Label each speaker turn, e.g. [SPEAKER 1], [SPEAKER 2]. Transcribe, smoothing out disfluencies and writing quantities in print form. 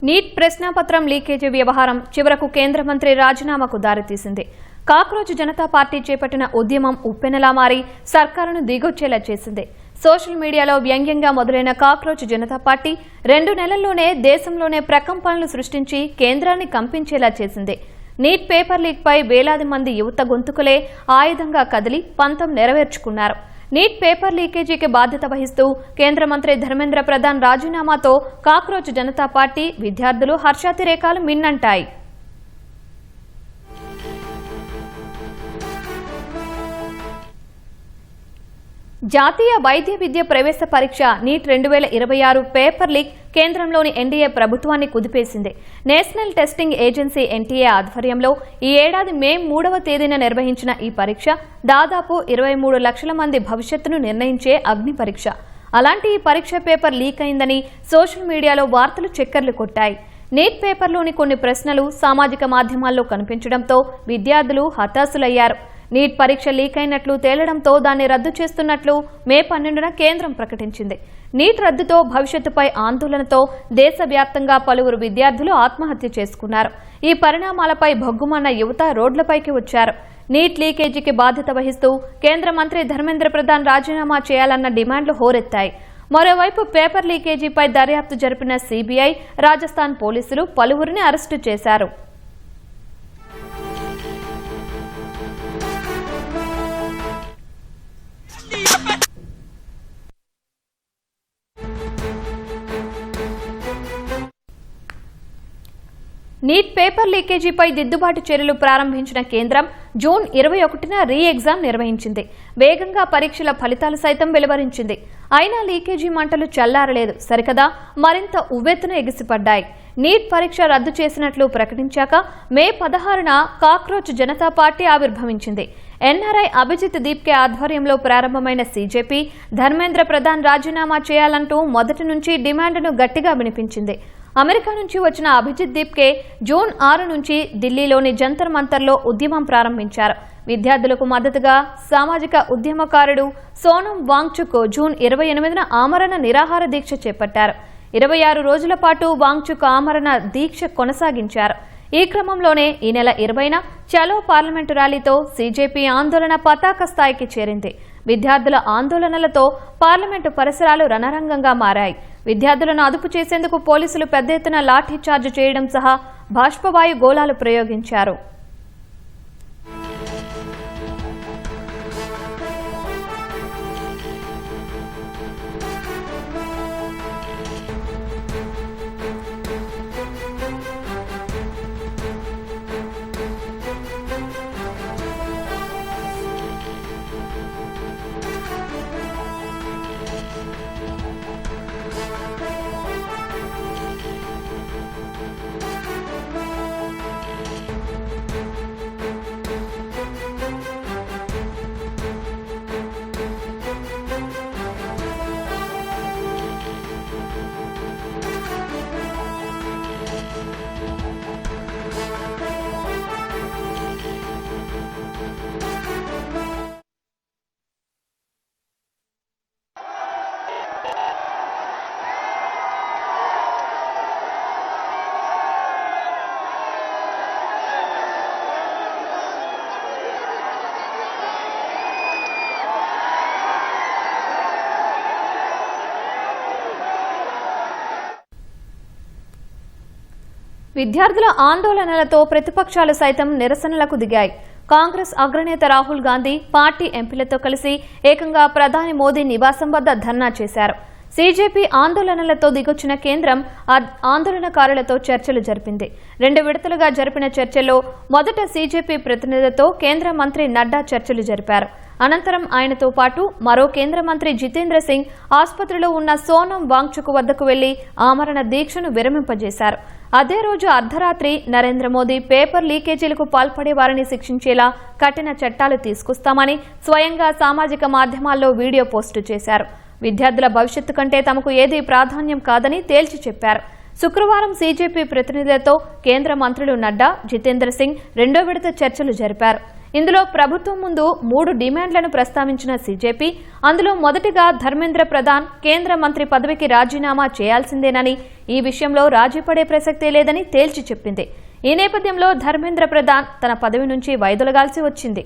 [SPEAKER 1] Neat ప్రశ్నాపత్రం leakage వ్యవహారం చివరకు కేంద్ర మంత్రి రాజీనామాకు దారితీసింది. కాక్రోచ్ జనతా పార్టీ చేపట్టిన ఉద్యమం ఉప్పెనలా మారి సర్కారును దిగొచ్చేలా చేసింది. సోషల్ మీడియాలో వ్యంగ్యంగా మొదలైన కాక్రోచ్ జనతా పార్టీ 2 నెలల్లోనే దేశంలోనే ప్రకంపనలు సృష్టించి కేంద్రాన్ని కంపించేలా చేసింది. నీట్ పేపర్ లీక్ పై వేలాది మంది యువత గొంతుకులే ఆయుధంగా కదిలి పంతం నెరవేర్చుకున్నారు. నీట్ పేపర్ లీకేజీకి బాధ్యత వహిస్తూ కేంద్ర మంత్రి ధర్మేంద్ర ప్రధాన్ రాజీనామాతో కాక్రోచ్ జనతా పార్టీ విద్యార్థులు హర్షాతిరేకాలు మిన్నంటాయి. జాతీయ వైద్య విద్య ప్రవేశ పరీక్ష నీట్ 2026 పేపర్ లీక్ కేంద్రంలోని ఎన్డీఏ ప్రభుత్వాన్ని కుదిపేసింది. నేషనల్ టెస్టింగ్ ఏజెన్సీ ఎన్టీఏ ఆధ్వర్యంలో ఈ ఏడాది మే 3వ తేదీన నిర్వహించిన ఈ పరీక్ష దాదాపు 23 లక్షల మంది భవిష్యత్తును నిర్ణయించే అగ్ని పరీక్ష. అలాంటి ఈ పరీక్ష పేపర్ లీక్ అయిందని సోషల్ మీడియాలో వార్తలు చక్కర్లు కొట్టాయి. నీట్ పేపర్లోని కొన్ని ప్రశ్నలు సామాజిక మాధ్యమాల్లో కనిపించడంతో విద్యార్థులు హతాశులయ్యారు. నీట్ పరీక్ష లీక్ అయినట్లు తేలడంతో దాన్ని రద్దు చేస్తున్నట్లు మే 12న కేంద్రం ప్రకటించింది. నీట్ రద్దుతో భవిష్యత్తుపై ఆందోళనతో దేశవ్యాప్తంగా పలువురు విద్యార్థులు ఆత్మహత్య చేసుకున్నారు. ఈ పరిణామాలపై భగ్గుమన్న యువత రోడ్లపైకి వచ్చారు. నీట్ లీకేజీకి బాధ్యత వహిస్తూ కేంద్ర మంత్రి ధర్మేంద్ర ప్రధాన్ రాజీనామా చేయాలన్న డిమాండ్లు హోరెత్తాయి. మరోవైపు పేపర్ లీకేజీపై దర్యాప్తు జరిపిన సీబీఐ, రాజస్థాన్ పోలీసులు పలువురిని అరెస్టు చేశారు. నీట్ పేపర్ లీకేజీపై దిద్దుబాటు చర్యలు ప్రారంభించిన కేంద్రం జూన్ 21న రీ ఎగ్జామ్ నిర్వహించింది. వేగంగా పరీక్షల ఫలితాలు సైతం వెలువరించింది. అయినా లీకేజీ మంటలు చల్లారలేదు సరికదా, మరింత ఉవ్వెత్తున ఎగిసిపడ్డాయి. నీట్ పరీక్ష రద్దు చేసినట్లు ప్రకటించాక మే 16న కాక్రోచ్ జనతా పార్టీ ఆవిర్భవించింది. ఎన్ఆర్ఐ అభిజిత్ దీప్కే ఆధ్వర్యంలో ప్రారంభమైన సీజేపీ ధర్మేంద్ర ప్రధాన్ రాజీనామా చేయాలంటూ మొదటి నుంచి డిమాండ్ను గట్టిగా వినిపించింది. అమెరికా నుంచి వచ్చిన అభిజిత్ దీప్కే జూన్ 6 నుంచి ఢిల్లీలోని జంతర్ మంతర్లో ఉద్యమం ప్రారంభించారు. విద్యార్థులకు మద్దతుగా సామాజిక ఉద్యమకారుడు సోనం వాంగ్చుక్ జూన్ 28న ఆమరణ నిరాహార దీక్ష చేపట్టారు. 26 రోజుల పాటు వాంగ్చుక్ ఆమరణ దీక్ష కొనసాగించారు. ఈ క్రమంలోనే ఈ నెల 20న చలో పార్లమెంటు ర్యాలీతో సీజేపీ ఆందోళన పతాక స్థాయికి చేరింది. విద్యార్థుల ఆందోళనలతో పార్లమెంటు పరిసరాలు రణరంగంగా మారాయి. విద్యార్థులను అదుపు చేసేందుకు పోలీసులు పెద్ద ఎత్తున లాఠీ చార్జ్ చేయడం సహా బాష్పవాయు గోళాలు ప్రయోగించారు. విద్యార్థుల ఆందోళనలతో ప్రతిపక్షాలు సైతం నిరసనలకు దిగాయి. కాంగ్రెస్ అగ్రనేత రాహుల్ గాంధీ పార్టీ ఎంపీలతో కలిసి ఏకంగా ప్రధాని మోదీ నివాసం వద్ద ధర్నా చేశారు. సీజేపీ ఆందోళనలతో దిగొచ్చిన కేంద్రం ఆందోళనకారులతో చర్చలు జరిపింది. 2 విడతలుగా జరిపిన చర్చల్లో మొదట సీజేపీ ప్రతినిధులతో కేంద్ర మంత్రి నడ్డా చర్చలు జరిపారు. అనంతరం ఆయనతో పాటు మరో కేంద్ర మంత్రి జితేంద్ర సింగ్ ఆసుపత్రిలో ఉన్న సోనం వాంగ్చుక్ వద్దకు వెళ్లి ఆమరణ దీక్షను విరమింపజేశారు. అదే రోజు అర్ధరాత్రి నరేంద్ర మోదీ పేపర్ లీకేజీలకు పాల్పడే వారిని శిక్షించేలా కఠిన చట్టాలు తీసుకొస్తామని స్వయంగా సామాజిక మాధ్యమాల్లో వీడియో పోస్టు చేశారు. విద్యార్థుల భవిష్యత్తు కంటే తమకు ఏదీ ప్రాధాన్యం కాదని తేల్చి చెప్పారు. శుక్రవారం సీజేపీ ప్రతినిధులతో కేంద్ర మంత్రులు నడ్డా, జితేంద్ర సింగ్ 2వ విడత చర్చలు జరిపారు. ఇందులో ప్రభుత్వం ముందు 3 డిమాండ్లను ప్రస్తావించిన సీజేపీ అందులో మొదటిగా ధర్మేంద్ర ప్రధాన్ కేంద్ర మంత్రి పదవికి రాజీనామా చేయాల్సిందేనని, ఈ విషయంలో రాజీపడే ప్రసక్తే లేదని తేల్చి చెప్పింది. ఈ నేపథ్యంలో ధర్మేంద్ర ప్రధాన్ తన పదవి నుంచి వైదొలగాల్సి వచ్చింది.